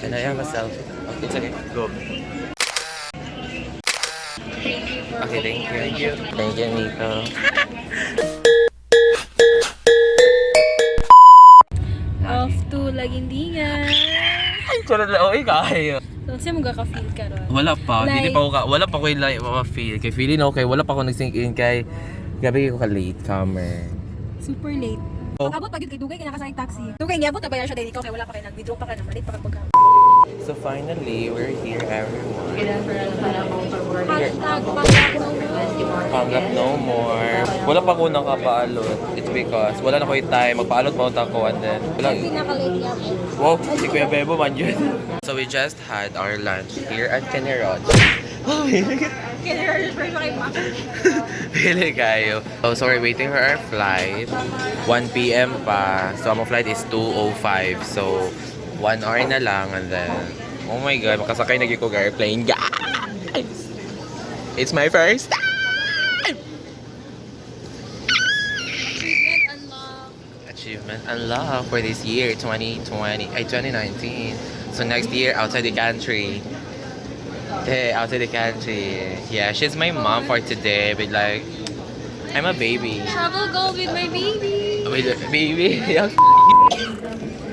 Can I have a selfie? Okay, it's okay. Go. Okay, thank you. Thank you. Thank you, Nico. Off to Lagindingan. Charot lang. Uy, kayo. So, saan mo gaka-feel ka ron? Wala pa. Like- Dili pa ako wala pa ko yung ma-feel. Kay feeling okay. Wala pa ako nag-sink in kay gabi ko ka-late comer. Super late. Oh. Pag-abot pag kay Dugay, kinakasayang taxi. Dugay, niabot na ba yan siya dahil ikaw kaya wala pa kayo nag-withdraw pa ka na malit pa kapag So finally, we're here everyone. Hashtag panggap no more. Panggap no more. Wala pa ko nakapaalot. It's because wala na ko yung time. Magpaalot mo ako and then wala. Pinaka-late niya po. Wow, si Kuya Bebo man yun. So we just had our lunch here at Canirod. Kaya first kayo pa. Pili kayo. So we're waiting for our flight. 1 p.m. pa. So our flight is 2:05. So 1 hour na lang and then oh my god, makasakay na ko airplane. Guys! It's my first time! Achievement unlocked. Achievement unlocked for this year, 2019. So next year, outside the country. Hey, outside the country. Yeah, she's my mom for today, but like, I'm a baby. Travel goal with my baby. With a baby?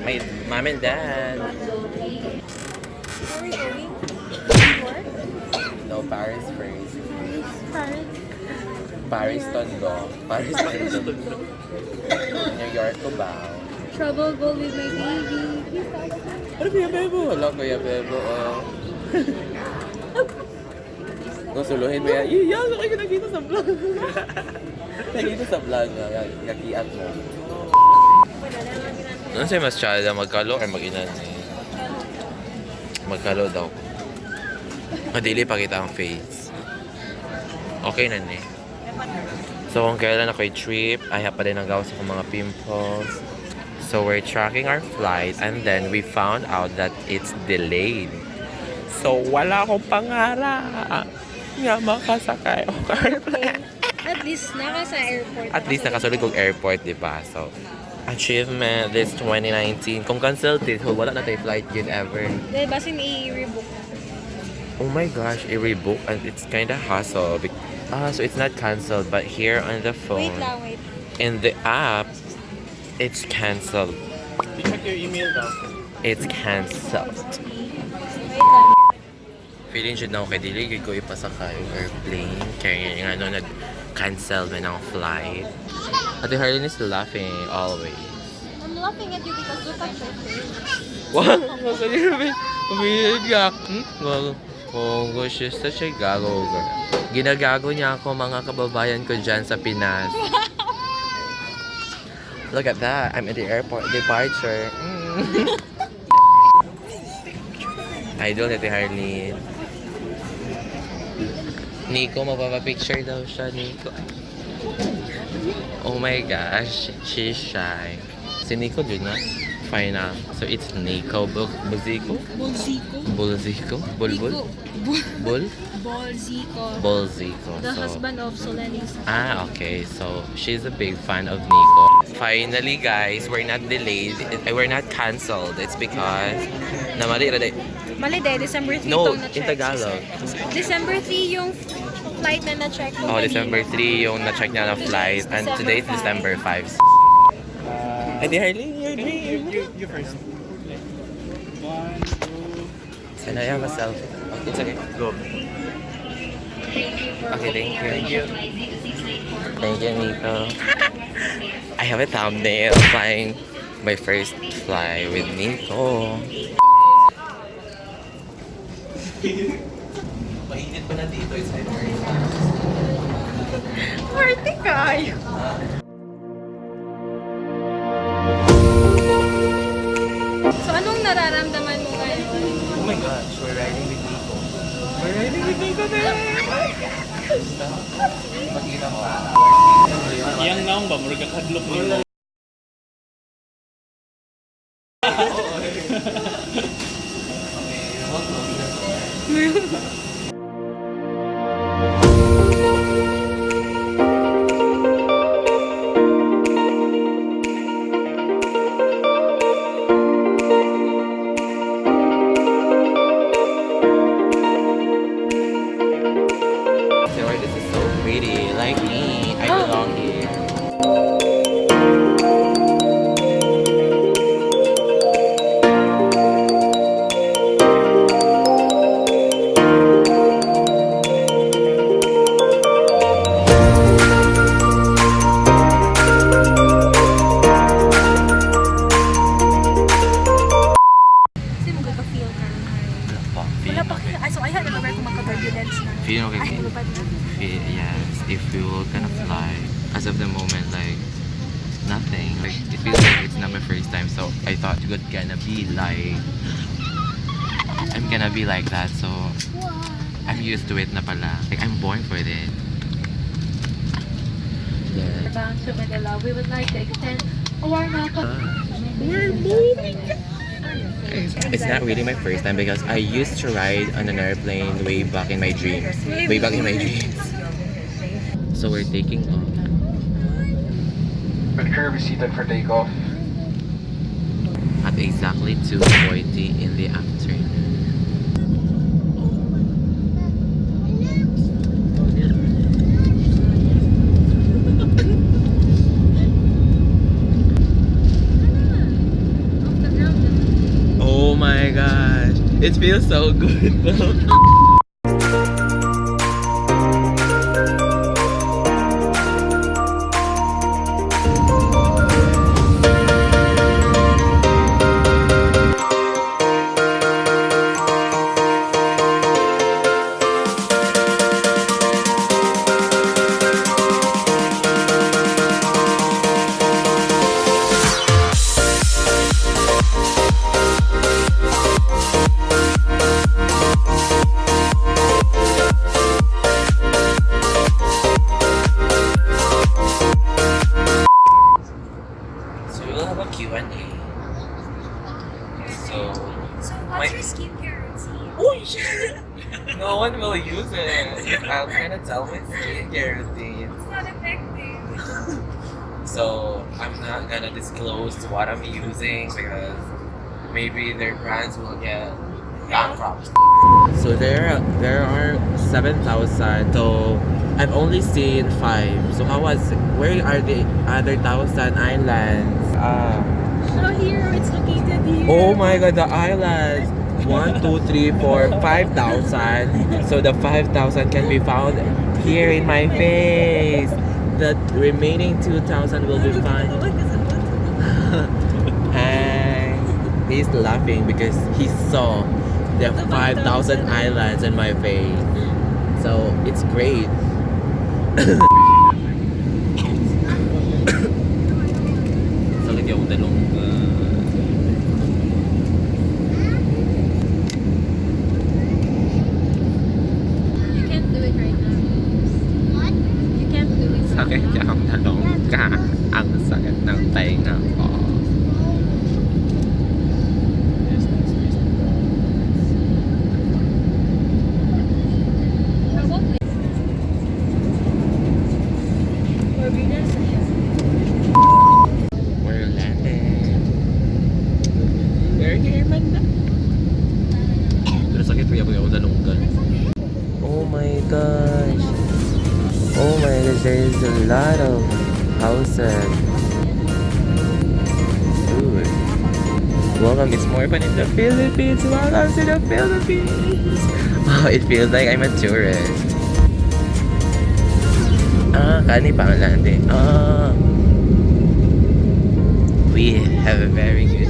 My mom and dad. Where are we going? No, Paris first. Paris. Paris Tondo. Paris Tondo. New York ko ba? Travel goal with my baby. Ano Kuya Bebo? Wala Kuya Bebo, oh. Kung suluhin mo yan, iya, so kayo nakita sa vlog. Nakita sa vlog nga, yakian mo. Ano sa'yo mas tsada, magkalo or mag-inan eh? Magkalo daw. Madili pakita ang face. Okay na eh. So kung kailan ako trip, ay pa din ang gawas akong mga pimples. So we're tracking our flight and then we found out that it's delayed. So wala akong pangarap nga makasakay ako airplane. At least naka sa airport. At least nakasulog kong airport, di ba? So, achievement this 2019. Kung canceled it, wala na tayo flight yun ever. Dahil basin i-rebook. Oh my gosh, i-rebook and it's kinda hassle. So it's not canceled, but here on the phone, Wait lang, wait. in the app, it's canceled. Check your email daw. It's canceled. Wait lang. Feeling siya na okay, dili ko ipasakay yung airplane. Kaya yung ano, nag-cancel man ang flight. Ate Harleen is laughing always. I'm laughing at you because look at your face. Wow! Masalirami! Umilig ka! Well, kung gusto siya gago. Ginagago niya ako mga kababayan ko dyan sa Pinas. Look at that! I'm at the airport departure. Idol Ate Harleen. Nico, magpapapicture daw siya, Nico. Oh my gosh, she's shy. Si Nico dun na? Final. So it's NICO BOLZICO? Bolzico. BOLZICO? Bulbul? Bul? Bolzico. BOLZICO. The So, husband of Solenis. okay. So she's a big fan of Nico. Finally, guys, we're not delayed. We're not cancelled. It's because namali ra Mali de, December 3 No, itong na-check. in Tagalog. December 3 yung flight na na-check ko. Oh, December 3 yung na-check niya na flight. And today is December 5. Ate Harleen, You first. 1, 2. Can I have a selfie? Okay, it's okay. Go. Okay, thank you. Thank you. Thank you, Nico. I have a thumbnail flying my first fly with Nico. Mainit pa na dito. It's my first time. Party kayo. So, anong nararamdaman mo ngayon? Oh my gosh, we're riding with Nico. We're riding with Nico there! Makita mo. Yang naong ba? Murag kadlok mo. pa. Wala pa kaya. So, ay, ano ba kung magka-turbulence na? Feeling okay. Ay, ano ba na? Yes, if we were gonna fly. As of the moment, like, nothing. Like, it feels like it's not my first time, so I thought it was gonna be like, I'm gonna be like that, so I'm used to it na pala. Like, I'm born for this. Yeah. Bound to Manila, we would like to extend a warm welcome. We're moving! It's not really my first time because I used to ride on an airplane way back in my dreams. Way back in my dreams. So we're taking off. Prepare be seated for takeoff. At exactly 2:40 in the afternoon. Oh my gosh, it feels so good though. So we'll have a Q&A. So What's your skincare routine? oh shit! No one will use it. I'm gonna tell my skincare routine. It's not effective. So I'm not gonna disclose what I'm using because maybe their brands will get bankrupt. So there are 7,000. So I've only seen 5. So where are the other 1,000 islands? So here, it's located here. Oh my god, the islands. 1, 2, 3, 4, 5,000. So the 5,000 can be found here in my face. The remaining 2,000 will be found. And he's laughing because he saw the 5,000 islands in my face. So it's great. Sakit yung dalong. You can't do it right now. What? You can't do it. Sakit yung dalong ka. Ang sakit ng tainga ko. We're landing. We're here, man. Pero sakit yung dalonggan. Oh my gosh. Oh my gosh, there's a lot of houses. Dude. Welcome, it's more fun in the Philippines. Welcome to the Philippines. Oh, it feels like I'm a tourist. Kani pang landing. We have a very good